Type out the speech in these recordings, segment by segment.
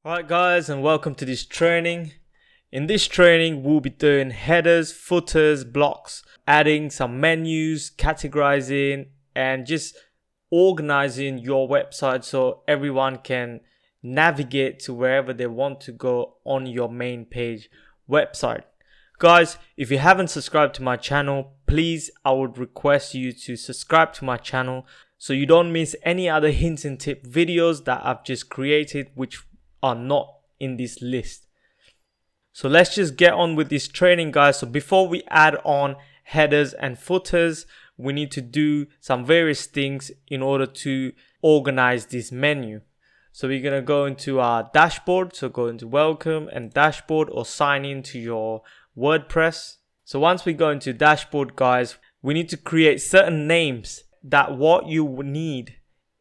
Alright guys, and welcome to this training. In this training we'll be doing headers, footers, blocks, adding some menus, categorizing, and just organizing your website so everyone can navigate to wherever they want to go on your main page website. Guys, if you haven't subscribed to my channel, please, I would request you to subscribe to my channel so you don't miss any other hints and tip videos that I've just created which are not in this list. So let's just get on with this training, guys. So before we add on headers and footers, we need to do some various things in order to organize this menu. So we're going to go into our dashboard. So go into welcome and dashboard, or sign into your WordPress. So once we go into dashboard, guys, we need to create certain names that what you need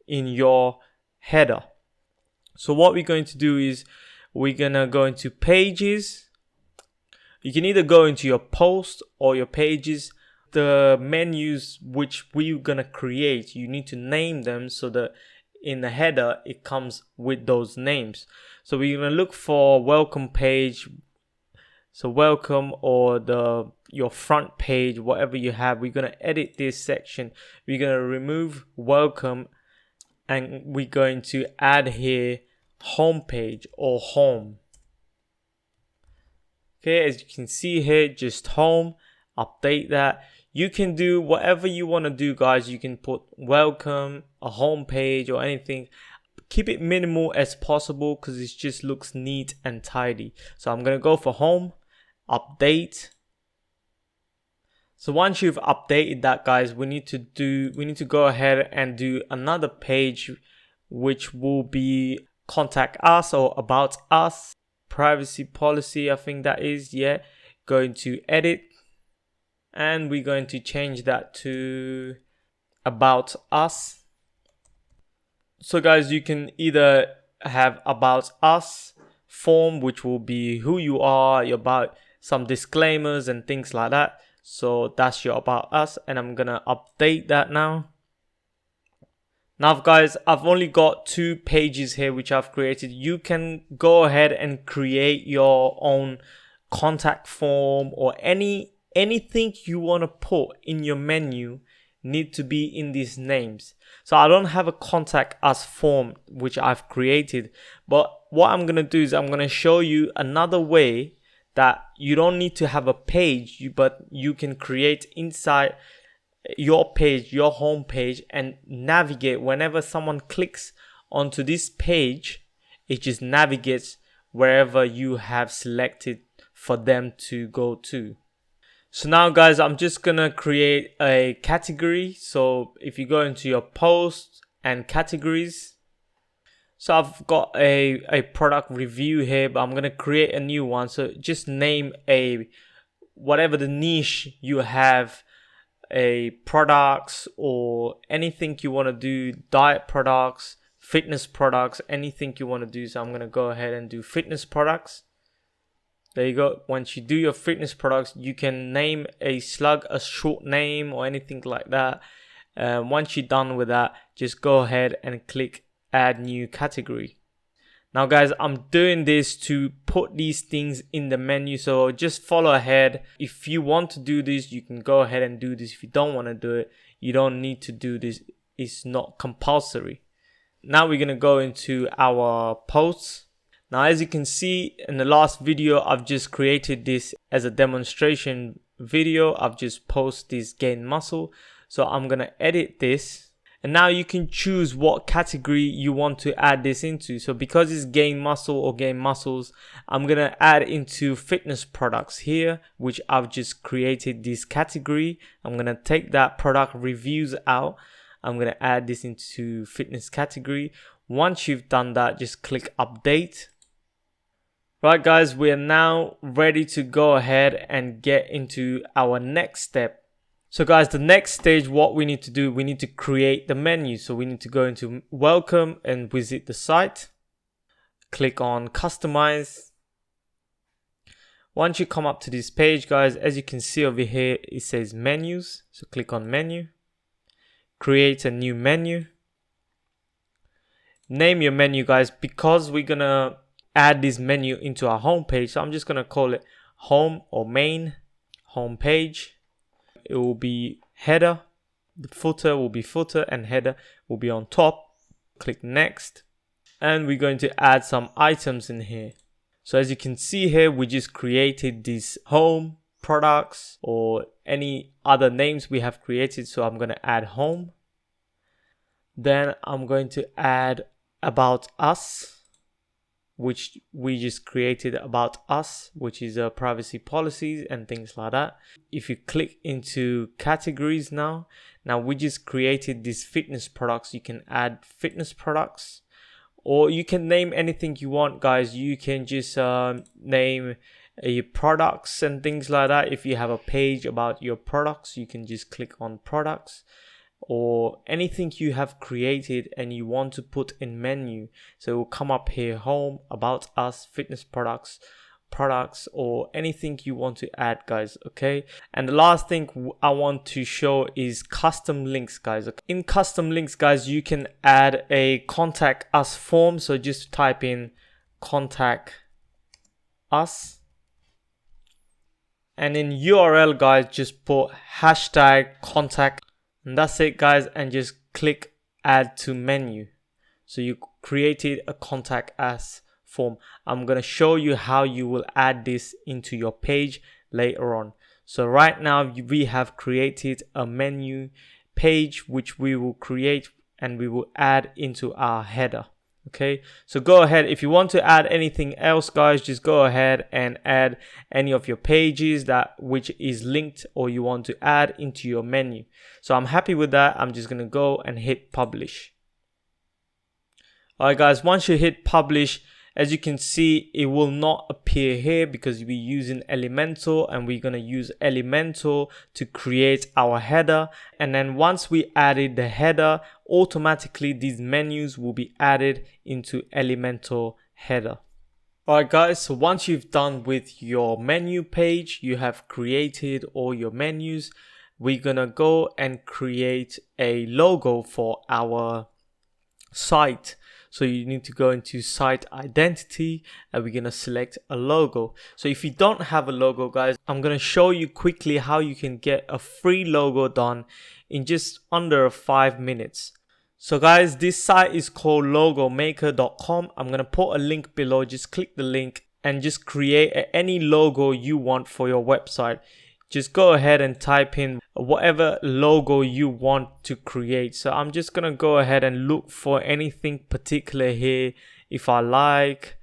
in your header. So what we're going to do is we're going to go into pages. You can either go into your post or your pages. The menus which we're going to create, you need to name them so that in the header it comes with those names. So we're going to look for welcome page. So welcome, or your front page, whatever you have. We're going to edit this section. We're going to remove welcome, and we're going to add here home page or home. Okay, as you can see here, just home. Update that. You can do whatever you want to do, guys. You can put welcome, a home page, or anything. Keep it minimal as possible because it just looks neat and tidy. So I'm going to go for home, update. So once you've updated that, guys, we need to go ahead and do another page which will be contact us or about us, privacy policy, I think that is. Yeah, going to edit, and we're going to change that to about us. So guys, you can either have about us form, which will be who you are, about some disclaimers and things like that. So that's your about us, and I'm gonna update that now. Now guys, I've only got 2 pages here which I've created. You can go ahead and create your own contact form, or anything you want to put in your menu need to be in these names. So I don't have a contact us form which I've created, but what I'm gonna do is I'm gonna show you another way that you don't need to have a page, but you can create inside your page, your home page, and navigate. Whenever someone clicks onto this page, it just navigates wherever you have selected for them to go to. So now guys, I'm just gonna create a category. So if you go into your posts and categories, so I've got a product review here, but I'm gonna create a new one. So just name whatever the niche you have, a products or anything you want to do, diet products, fitness products, anything you want to do. So I'm going to go ahead and do fitness products. There you go. Once you do your fitness products, you can name a short name or anything like that. Once you're done with that, just go ahead and click add new category. Now guys, I'm doing this to put these things in the menu, so just follow ahead. If you want to do this, you can go ahead and do this. If you don't want to do it, you don't need to do this. It's not compulsory. Now we're going to go into our posts. Now as you can see in the last video, I've just created this as a demonstration video. I've just posted this gain muscle. So I'm going to edit this. And now you can choose what category you want to add this into. So because it's gain muscle or gain muscles, I'm going to add into fitness products here, which I've just created this category. I'm going to take that product reviews out. I'm going to add this into fitness category. Once you've done that, just click update. Right guys, we are now ready to go ahead and get into our next step. So guys, the next stage, what we need to do, we need to create the menu. So we need to go into welcome and visit the site. Click on customize. Once you come up to this page, guys, as you can see over here, it says menus. So click on menu, create a new menu. Name your menu, guys, because we're gonna add this menu into our home page. So I'm just going to call it home or main home page. It will be header, the footer will be footer, and header will be on top. Click next, and we're going to add some items in here. So as you can see here, we just created these home products or any other names we have created. So I'm going to add home. Then I'm going to add about us, which we just created about us, which is privacy policies and things like that. If you click into categories now we just created these fitness products. You can add fitness products, or you can name anything you want, guys. You can just name your products and things like that. If you have a page about your products, you can just click on products, or anything you have created and you want to put in menu. So it will come up here, home, about us, fitness products, or anything you want to add, guys. Okay, and the last thing I want to show is custom links, guys. In custom links, guys, you can add a contact us form. So just type in contact us, and in URL, guys, just put hashtag contact. And that's it, guys, and just click add to menu. So you created a contact us form. I'm going to show you how you will add this into your page later on. So right now we have created a menu page which we will create and we will add into our header. Okay, so go ahead. If you want to add anything else, guys, just go ahead and add any of your pages that which is linked or you want to add into your menu. So I'm happy with that. I'm just going to go and hit publish. All right, guys, once you hit publish, as you can see, it will not appear here because we're using Elementor, and we're going to use Elementor to create our header. And then once we added the header, automatically these menus will be added into Elementor header. Alright, guys, so once you've done with your menu page, you have created all your menus, we're going to go and create a logo for our site. So you need to go into site identity and we're going to select a logo. So if you don't have a logo, guys, I'm going to show you quickly how you can get a free logo done in just under 5 minutes. So guys, this site is called logomaker.com. I'm going to put a link below. Just click the link and just create any logo you want for your website. Just go ahead and type in whatever logo you want to create. So I'm just going to go ahead and look for anything particular here. If I like,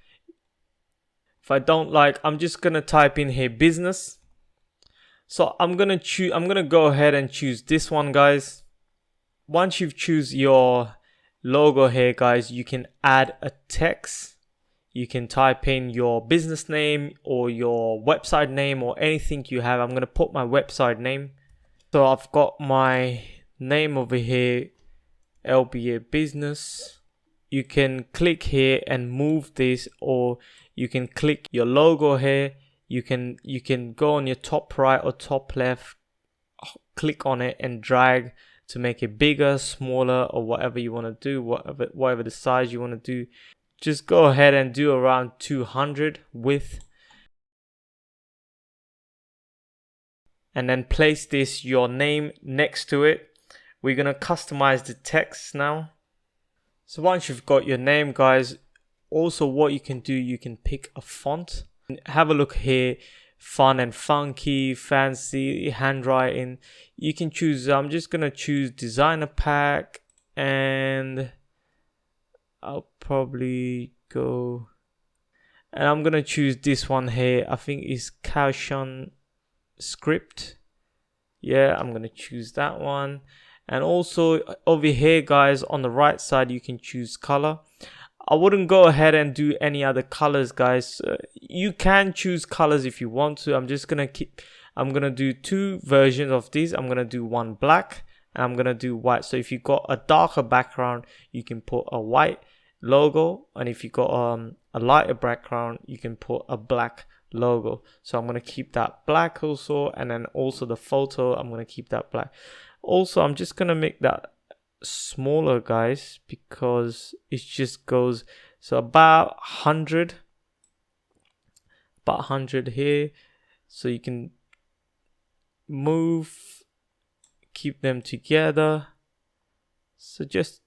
if I don't like, I'm just going to type in here business. So I'm going to go ahead and choose this one, guys. Once you've choose your logo here, guys, you can add a text. You can type in your business name or your website name or anything you have. I'm going to put my website name. So I've got my name over here, LBA Business. You can click here and move this, or you can click your logo here. You can go on your top right or top left, click on it and drag to make it bigger, smaller, or whatever you want to do, whatever the size you want to do. Just go ahead and do around 200 width. And then place your name next to it. We're going to customize the text now. So once you've got your name, guys, also what you can do, you can pick a font. Have a look here. Fun and funky, fancy, handwriting. You can choose, I'm just going to choose designer pack, and I'll probably go, and I'm going to choose this one here. I think it's Caution Script. Yeah, I'm going to choose that one. And also over here, guys, on the right side, you can choose color. I wouldn't go ahead and do any other colors, guys. You can choose colors if you want to. I'm going to do 2 versions of these. I'm going to do one black and I'm going to do white. So if you've got a darker background, you can put a white logo. And if you've got a lighter background, you can put a black logo. So I'm going to keep that black also. And then also the photo, I'm going to keep that black. Also, I'm just going to make that smaller, guys, because it just goes, so about 100 about 100 here, so you can keep them together, so just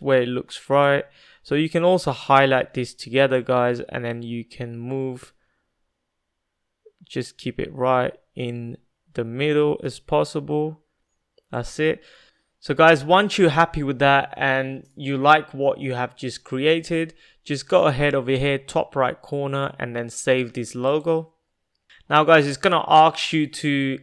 where it looks right. So you can also highlight this together, guys, and then you can move, just keep it right in the middle as possible. That's it. So guys, once you're happy with that and you like what you have just created, just go ahead over here, top right corner, and then save this logo. Now guys, it's gonna ask you to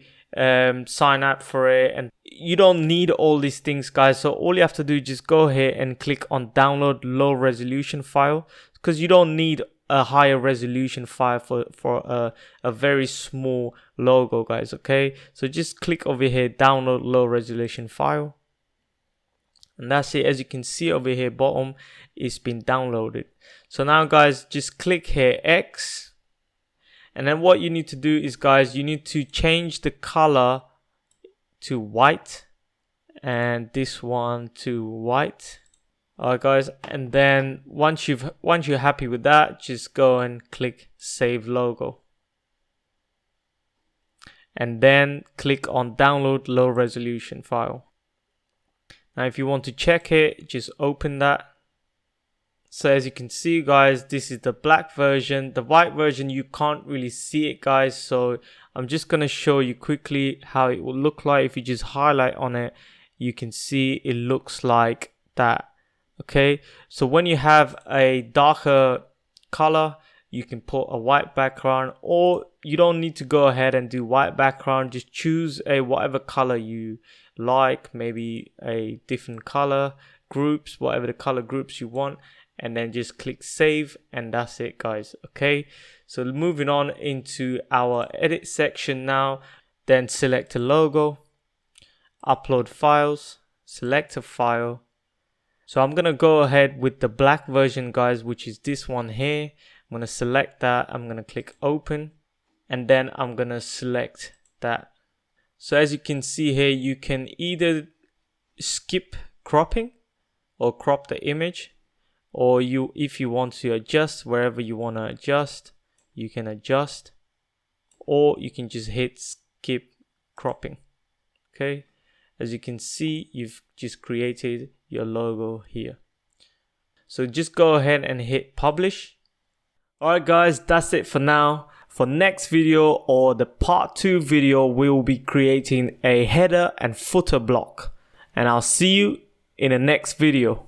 sign up for it, and you don't need all these things, guys. So all you have to do is just go ahead and click on download low resolution file, because you don't need a higher resolution file for a very small logo, guys. Okay, so just click over here, download low resolution file. And that's it. As you can see over here bottom, it's been downloaded. So now guys, just click here X, and then what you need to do is, guys, you need to change the color to white, and this one to white. Alright guys, and then once you're happy with that, just go and click save logo, and then click on download low resolution file. Now if you want to check it, just open that. So as you can see, guys, this is the black version. The white version, you can't really see it, guys, so I'm just gonna show you quickly how it will look like. If you just highlight on it, you can see it looks like that. Okay, so when you have a darker color, you can put a white background, or you don't need to go ahead and do white background. Just choose a whatever color you like, maybe a different color groups, whatever the color groups you want, and then just click save, and that's it, guys. Okay, so moving on into our edit section now, then select a logo, upload files, select a file. So I'm gonna go ahead with the black version, guys, which is this one here. I'm gonna select that, I'm gonna click open, and then I'm gonna select that. So as you can see here, you can either skip cropping or crop the image, or if you want to adjust wherever you want to adjust, you can adjust, or you can just hit skip cropping. Okay, as you can see, you've just created your logo here. So just go ahead and hit publish. Alright guys, that's it for now. For next video, or the part 2 video, we will be creating a header and footer block, and I'll see you in the next video.